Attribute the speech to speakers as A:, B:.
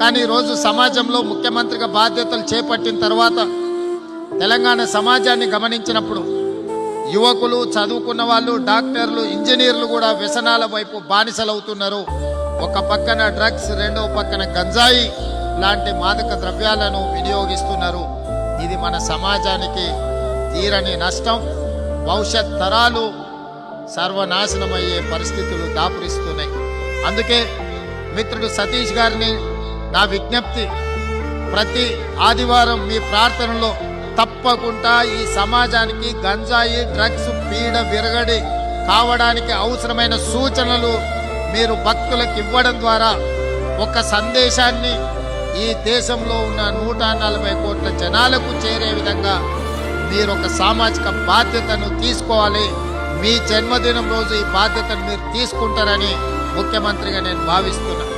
A: కానీ ఈరోజు సమాజంలో ముఖ్యమంత్రిగా బాధ్యతలు చేపట్టిన తర్వాత తెలంగాణ సమాజాన్ని గమనించినప్పుడు యువకులు, చదువుకున్న వాళ్ళు, డాక్టర్లు, ఇంజనీర్లు కూడా వ్యసనాల వైపు బానిసలవుతున్నారు. ఒక పక్కన డ్రగ్స్, రెండవ పక్కన గంజాయి లాంటి మాదక ద్రవ్యాలను వినియోగిస్తున్నారు. ఇది మన సమాజానికి తీరని నష్టం. భవిష్యత్ తరాలు సర్వనాశనమయ్యే పరిస్థితులు దాపురిస్తున్నాయి. అందుకే మిత్రుడు సతీష్ గారిని నా విజ్ఞప్తి, ప్రతి ఆదివారం మీ ప్రార్థనలో తప్పకుండా ఈ సమాజానికి గంజాయి, డ్రగ్స్ పీడ విరగడి కావడానికి అవసరమైన సూచనలు మీరు భక్తులకు ఇవ్వడం ద్వారా ఒక సందేశాన్ని ఈ దేశంలో ఉన్న 140 కోట్ల జనాలకు చేరే విధంగా మీరు ఒక సామాజిక బాధ్యతను తీసుకోవాలి. మీ జన్మదినం రోజు ఈ బాధ్యతను మీరు తీసుకుంటారని ముఖ్యమంత్రిగా నేను భావిస్తున్నాను.